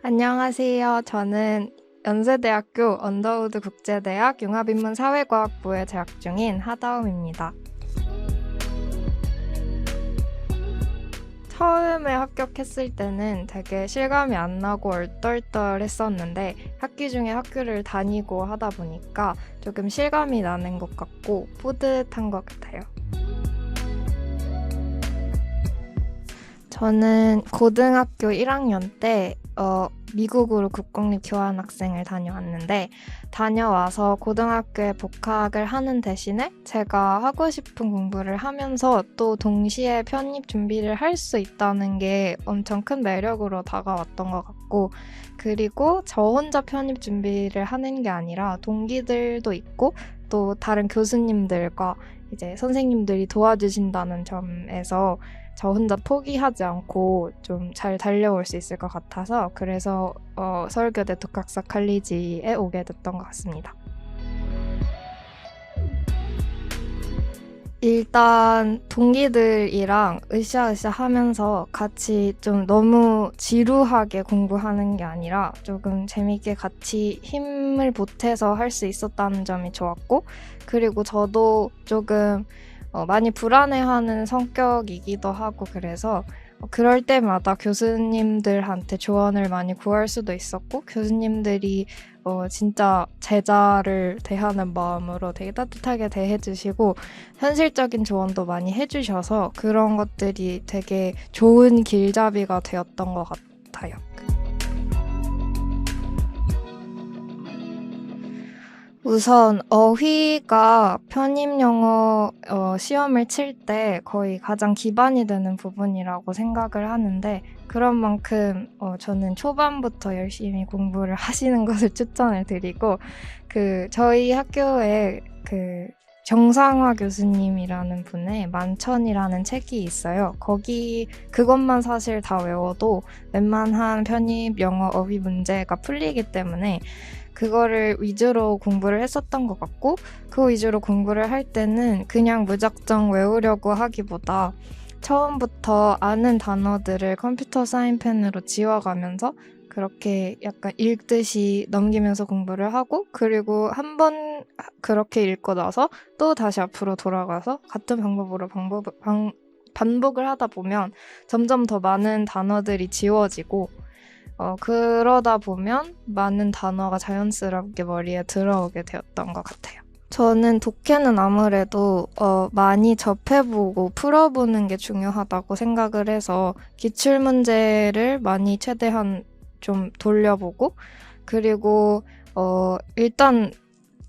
안녕하세요. 저는 연세대학교 언더우드 국제대학 융합인문 사회과학부에 재학 중인 하다움입니다. 처음에 합격했을 때는 되게 실감이 안 나고 얼떨떨했었는데 학기 중에 학교를 다니고 하다 보니까 조금 실감이 나는 것 같고 뿌듯한 것 같아요. 저는 고등학교 1학년 때 미국으로 국공립 교환학생을 다녀왔는데 다녀와서 고등학교에 복학을 하는 대신에 제가 하고 싶은 공부를 하면서 또 동시에 편입 준비를 할 수 있다는 게 엄청 큰 매력으로 다가왔던 것 같고 그리고 저 혼자 편입 준비를 하는 게 아니라 동기들도 있고 또 다른 교수님들과 이제 선생님들이 도와주신다는 점에서 저 혼자 포기하지 않고 좀 잘 달려올 수 있을 것 같아서 그래서 서울교대 독학사 칼리지에 오게 됐던 것 같습니다. 일단 동기들이랑 으쌰으쌰 하면서 같이 좀 너무 지루하게 공부하는 게 아니라 조금 재밌게 같이 힘을 보태서 할 수 있었다는 점이 좋았고 그리고 저도 조금 많이 불안해하는 성격이기도 하고 그래서 그럴 때마다 교수님들한테 조언을 많이 구할 수도 있었고 교수님들이 진짜 제자를 대하는 마음으로 되게 따뜻하게 대해주시고 현실적인 조언도 많이 해주셔서 그런 것들이 되게 좋은 길잡이가 되었던 것 같아요. 우선 어휘가 편입 영어 시험을 칠 때 거의 가장 기반이 되는 부분이라고 생각을 하는데 그런 만큼 저는 초반부터 열심히 공부를 하시는 것을 추천을 드리고 저희 학교에 정상화 교수님이라는 분의 만천이라는 책이 있어요. 그것만 사실 다 외워도 웬만한 편입 영어 어휘 문제가 풀리기 때문에 그거를 위주로 공부를 했었던 것 같고 그 위주로 공부를 할 때는 그냥 무작정 외우려고 하기보다 처음부터 아는 단어들을 컴퓨터 사인펜으로 지워가면서 그렇게 약간 읽듯이 넘기면서 공부를 하고 그리고 한 번 그렇게 읽고 나서 또 다시 앞으로 돌아가서 같은 방법으로 반복을 하다 보면 점점 더 많은 단어들이 지워지고 그러다 보면 많은 단어가 자연스럽게 머리에 들어오게 되었던 것 같아요. 저는 독해는 아무래도 많이 접해보고 풀어보는 게 중요하다고 생각을 해서 기출문제를 많이 최대한 좀 돌려보고 그리고 일단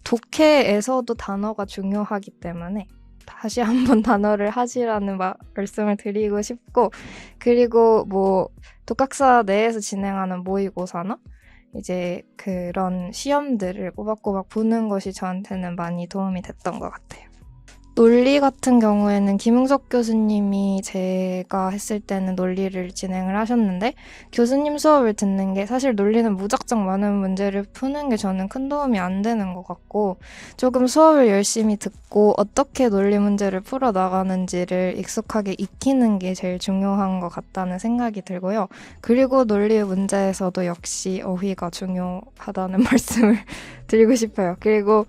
독해에서도 단어가 중요하기 때문에 다시 한번 단어를 하시라는 말씀을 드리고 싶고 그리고 독학사 내에서 진행하는 모의고사나 이제 그런 시험들을 꼬박꼬박 보는 것이 저한테는 많이 도움이 됐던 것 같아요. 논리 같은 경우에는 김웅석 교수님이 제가 했을 때는 논리를 진행을 하셨는데 교수님 수업을 듣는 게 사실 논리는 무작정 많은 문제를 푸는 게 저는 큰 도움이 안 되는 것 같고 조금 수업을 열심히 듣고 어떻게 논리 문제를 풀어나가는지를 익숙하게 익히는 게 제일 중요한 것 같다는 생각이 들고요. 그리고 논리 문제에서도 역시 어휘가 중요하다는 말씀을 드리고 싶어요. 그리고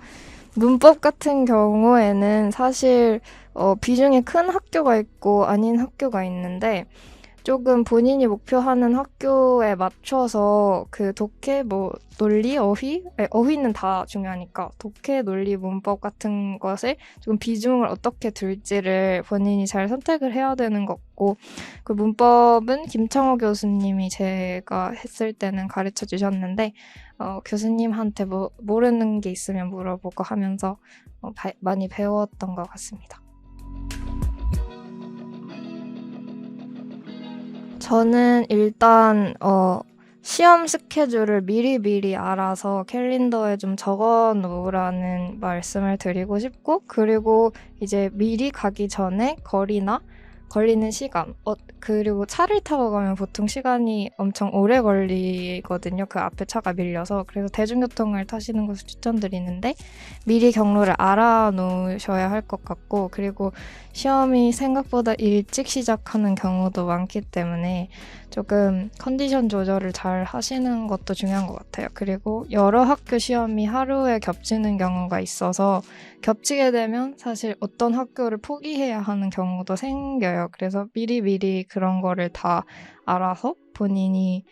문법 같은 경우에는 사실 비중이 큰 학교가 있고 아닌 학교가 있는데 조금 본인이 목표하는 학교에 맞춰서 독해, 논리, 어휘는 다 중요하니까 독해, 논리, 문법 같은 것에 좀 비중을 어떻게 둘지를 본인이 잘 선택을 해야 되는 것 같고 그 문법은 김창호 교수님이 제가 했을 때는 가르쳐 주셨는데 교수님한테 모르는 게 있으면 물어보고 하면서 많이 배웠던 것 같습니다. 저는 일단 시험 스케줄을 미리 알아서 캘린더에 좀 적어 놓으라는 말씀을 드리고 싶고 그리고 이제 미리 가기 전에 거리나 걸리는 시간, 그리고 차를 타고 가면 보통 시간이 엄청 오래 걸리거든요. 그 앞에 차가 밀려서. 그래서 대중교통을 타시는 것을 추천드리는데 미리 경로를 알아놓으셔야 할 것 같고, 그리고 시험이 생각보다 일찍 시작하는 경우도 많기 때문에 조금 컨디션 조절을 잘 하시는 것도 중요한 것 같아요. 그리고 여러 학교 시험이 하루에 겹치는 경우가 있어서 겹치게 되면 사실 어떤 학교를 포기해야 하는 경우도 생겨요. 그래서 미리미리 그런 거를 다 알아서 본인이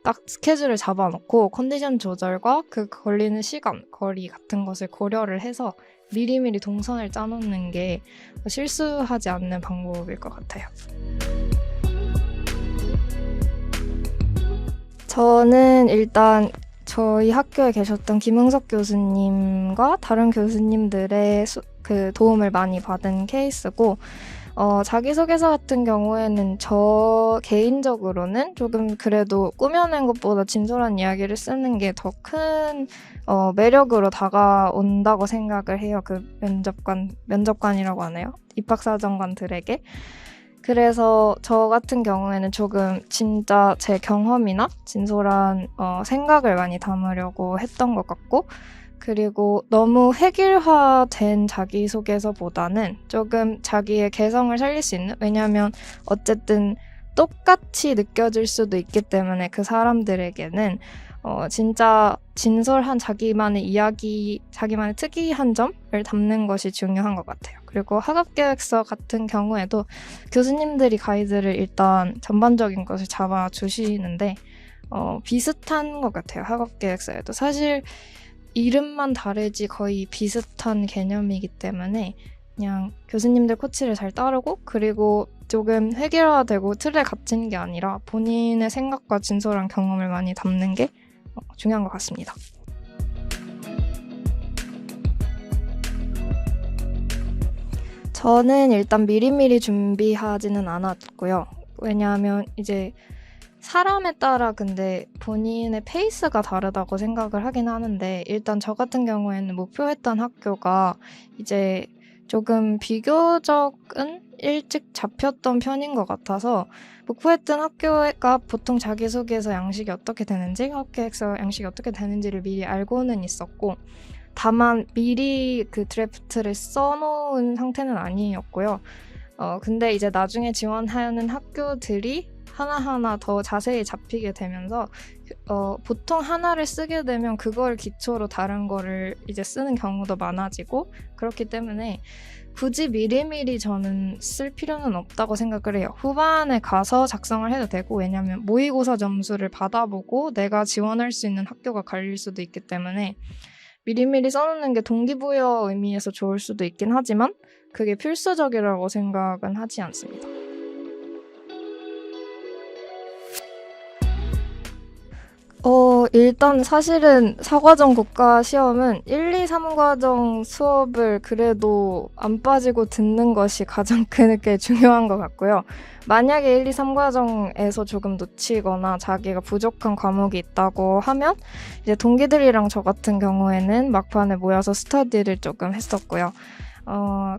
딱 스케줄을 잡아놓고 컨디션 조절과 그 걸리는 시간, 거리 같은 것을 고려를 해서 미리미리 동선을 짜놓는 게 실수하지 않는 방법일 것 같아요. 저는 일단 저희 학교에 계셨던 김흥석 교수님과 다른 교수님들의 그 도움을 많이 받은 케이스고, 자기소개서 같은 경우에는 저 개인적으로는 조금 그래도 꾸며낸 것보다 진솔한 이야기를 쓰는 게 더 큰 매력으로 다가온다고 생각을 해요. 그 면접관이라고 하나요? 입학사정관들에게. 그래서 저 같은 경우에는 조금 진짜 제 경험이나 진솔한 생각을 많이 담으려고 했던 것 같고, 그리고 너무 획일화된 자기소개서보다는 조금 자기의 개성을 살릴 수 있는, 왜냐하면 어쨌든 똑같이 느껴질 수도 있기 때문에 그 사람들에게는 진짜 진솔한 자기만의 이야기, 자기만의 특이한 점을 담는 것이 중요한 것 같아요. 그리고 학업계획서 같은 경우에도 교수님들이 가이드를 일단 전반적인 것을 잡아주시는데 비슷한 것 같아요. 학업계획서에도 사실 이름만 다르지 거의 비슷한 개념이기 때문에 그냥 교수님들 코치를 잘 따르고, 그리고 조금 획일화되고 틀에 갇히는 게 아니라 본인의 생각과 진솔한 경험을 많이 담는 게 중요한 것 같습니다. 저는 일단 미리미리 준비하지는 않았고요. 왜냐하면 이제 사람에 따라 근데 본인의 페이스가 다르다고 생각을 하긴 하는데, 일단 저 같은 경우에는 목표했던 학교가 이제 조금 비교적은 일찍 잡혔던 편인 것 같아서 목표했던 학교가 보통 자기소개서 양식이 어떻게 되는지, 학업계획서 양식이 어떻게 되는지를 미리 알고는 있었고, 다만 미리 그 드래프트를 써놓은 상태는 아니었고요. 근데 이제 나중에 지원하는 학교들이 하나하나 더 자세히 잡히게 되면서 보통 하나를 쓰게 되면 그걸 기초로 다른 거를 이제 쓰는 경우도 많아지고, 그렇기 때문에 굳이 미리미리 저는 쓸 필요는 없다고 생각을 해요. 후반에 가서 작성을 해도 되고, 왜냐면 모의고사 점수를 받아보고 내가 지원할 수 있는 학교가 갈릴 수도 있기 때문에 미리미리 써놓는 게 동기부여 의미에서 좋을 수도 있긴 하지만 그게 필수적이라고 생각은 하지 않습니다. 일단 사실은 4과정 국가시험은 1, 2, 3과정 수업을 그래도 안 빠지고 듣는 것이 가장 게 중요한 것 같고요. 만약에 1, 2, 3과정에서 조금 놓치거나 자기가 부족한 과목이 있다고 하면 이제 동기들이랑 저 같은 경우에는 막판에 모여서 스터디를 조금 했었고요.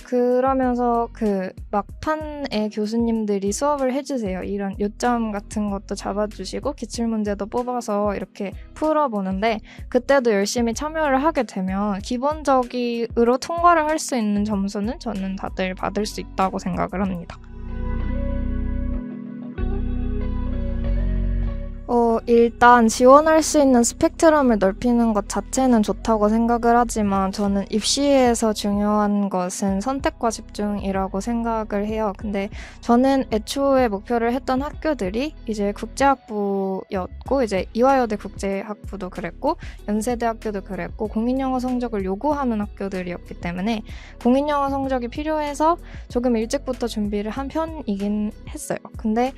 그러면서 그 막판에 교수님들이 수업을 해주세요. 이런 요점 같은 것도 잡아주시고 기출문제도 뽑아서 이렇게 풀어보는데, 그때도 열심히 참여를 하게 되면 기본적으로 통과를 할 수 있는 점수는 저는 다들 받을 수 있다고 생각을 합니다. 일단 지원할 수 있는 스펙트럼을 넓히는 것 자체는 좋다고 생각을 하지만 저는 입시에서 중요한 것은 선택과 집중이라고 생각을 해요. 근데 저는 애초에 목표를 했던 학교들이 이제 국제학부였고, 이제 이화여대 국제학부도 그랬고 연세대학교도 그랬고 공인영어 성적을 요구하는 학교들이었기 때문에 공인영어 성적이 필요해서 조금 일찍부터 준비를 한 편이긴 했어요. 근데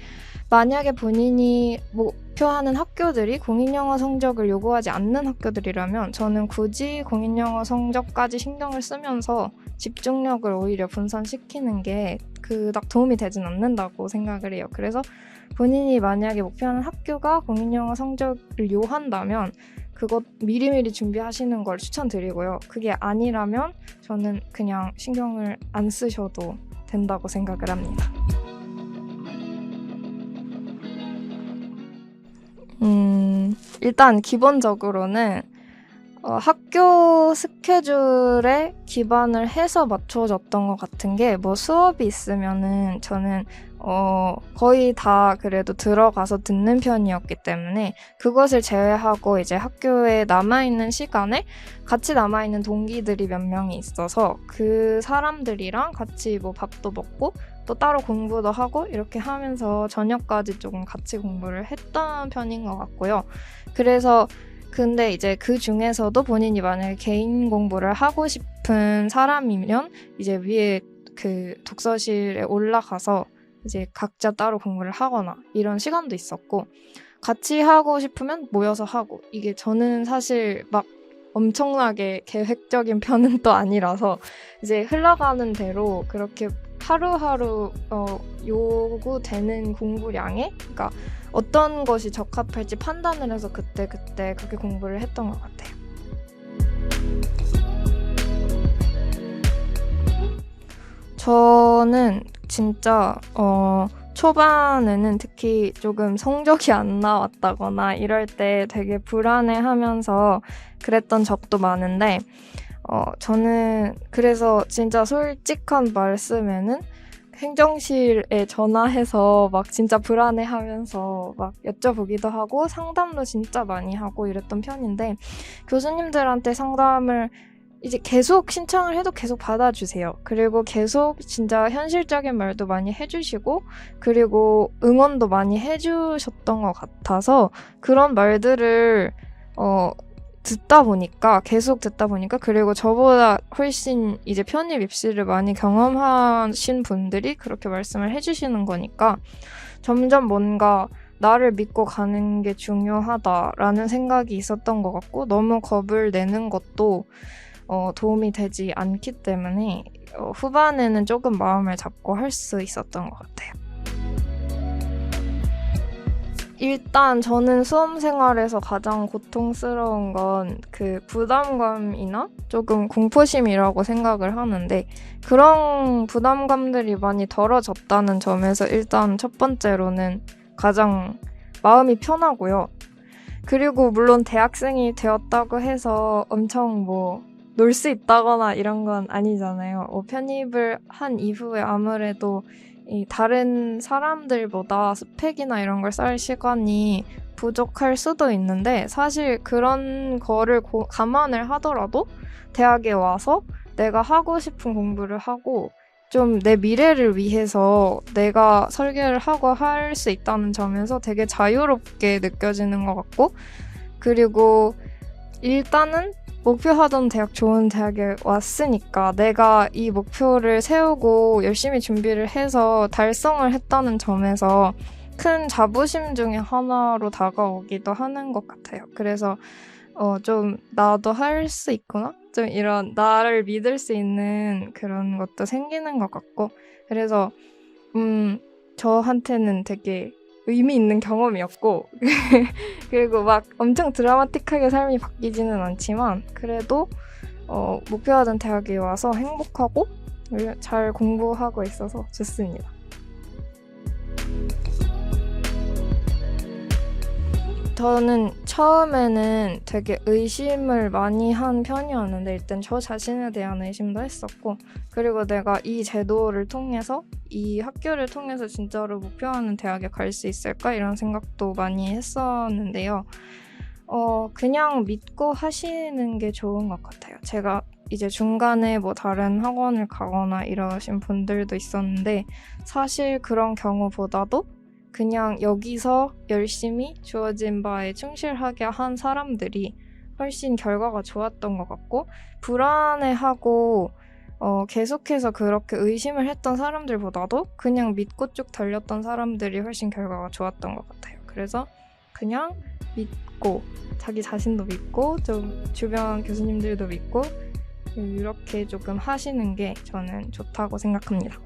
만약에 본인이 목표하는 학교들이 공인영어 성적을 요구하지 않는 학교들이라면 저는 굳이 공인영어 성적까지 신경을 쓰면서 집중력을 오히려 분산시키는 게 그닥 도움이 되진 않는다고 생각을 해요. 그래서 본인이 만약에 목표하는 학교가 공인영어 성적을 요한다면 그것 미리미리 준비하시는 걸 추천드리고요. 그게 아니라면 저는 그냥 신경을 안 쓰셔도 된다고 생각을 합니다. 일단 기본적으로는 학교 스케줄에 기반을 해서 맞춰졌던 것 같은 게, 뭐 수업이 있으면은 저는 거의 다 그래도 들어가서 듣는 편이었기 때문에 그것을 제외하고 이제 학교에 남아있는 시간에 같이 남아있는 동기들이 몇 명이 있어서 그 사람들이랑 같이 뭐 밥도 먹고 또 따로 공부도 하고 이렇게 하면서 저녁까지 조금 같이 공부를 했던 편인 것 같고요. 그래서 근데 이제 그 중에서도 본인이 만약에 개인 공부를 하고 싶은 사람이면 이제 위에 그 독서실에 올라가서 이제 각자 따로 공부를 하거나 이런 시간도 있었고, 같이 하고 싶으면 모여서 하고, 이게 저는 사실 막 엄청나게 계획적인 편은 또 아니라서 이제 흘러가는 대로 그렇게 하루하루 요구되는 공부량에, 그러니까 어떤 것이 적합할지 판단을 해서 그때 그렇게 공부를 했던 것 같아요. 저는 진짜 초반에는 특히 조금 성적이 안 나왔다거나 이럴 때 되게 불안해하면서 그랬던 적도 많은데, 저는 그래서 진짜 솔직한 말씀에는 행정실에 전화해서 막 진짜 불안해하면서 막 여쭤보기도 하고 상담도 진짜 많이 하고 이랬던 편인데, 교수님들한테 상담을 이제 계속 신청을 해도 계속 받아주세요. 그리고 계속 진짜 현실적인 말도 많이 해주시고, 그리고 응원도 많이 해주셨던 것 같아서 그런 말들을 계속 듣다 보니까, 그리고 저보다 훨씬 이제 편입 입시를 많이 경험하신 분들이 그렇게 말씀을 해주시는 거니까 점점 뭔가 나를 믿고 가는 게 중요하다라는 생각이 있었던 것 같고, 너무 겁을 내는 것도 도움이 되지 않기 때문에 후반에는 조금 마음을 잡고 할 수 있었던 것 같아요. 일단 저는 수험 생활에서 가장 고통스러운 건 그 부담감이나 조금 공포심이라고 생각을 하는데, 그런 부담감들이 많이 덜어졌다는 점에서 일단 첫 번째로는 가장 마음이 편하고요. 그리고 물론 대학생이 되었다고 해서 엄청 뭐 놀 수 있다거나 이런 건 아니잖아요. 편입을 한 이후에 아무래도 이 다른 사람들보다 스펙이나 이런 걸 쌓을 시간이 부족할 수도 있는데, 사실 그런 거를 감안을 하더라도 대학에 와서 내가 하고 싶은 공부를 하고 좀 내 미래를 위해서 내가 설계를 하고 할 수 있다는 점에서 되게 자유롭게 느껴지는 것 같고, 그리고 일단은 목표하던 대학, 좋은 대학에 왔으니까 내가 이 목표를 세우고 열심히 준비를 해서 달성을 했다는 점에서 큰 자부심 중에 하나로 다가오기도 하는 것 같아요. 그래서 좀 나도 할 수 있구나? 좀 이런 나를 믿을 수 있는 그런 것도 생기는 것 같고, 그래서 저한테는 되게 의미 있는 경험이었고 그리고 막 엄청 드라마틱하게 삶이 바뀌지는 않지만 그래도 목표하던 대학에 와서 행복하고 잘 공부하고 있어서 좋습니다. 저는 처음에는 되게 의심을 많이 한 편이었는데, 일단 저 자신에 대한 의심도 했었고, 그리고 내가 이 제도를 통해서, 이 학교를 통해서 진짜로 목표하는 대학에 갈 수 있을까? 이런 생각도 많이 했었는데요. 그냥 믿고 하시는 게 좋은 것 같아요. 제가 이제 중간에 뭐 다른 학원을 가거나 이러신 분들도 있었는데, 사실 그런 경우보다도 그냥 여기서 열심히 주어진 바에 충실하게 한 사람들이 훨씬 결과가 좋았던 것 같고, 불안해하고 계속해서 그렇게 의심을 했던 사람들보다도 그냥 믿고 쭉 달렸던 사람들이 훨씬 결과가 좋았던 것 같아요. 그래서 그냥 믿고, 자기 자신도 믿고, 좀 주변 교수님들도 믿고, 이렇게 조금 하시는 게 저는 좋다고 생각합니다.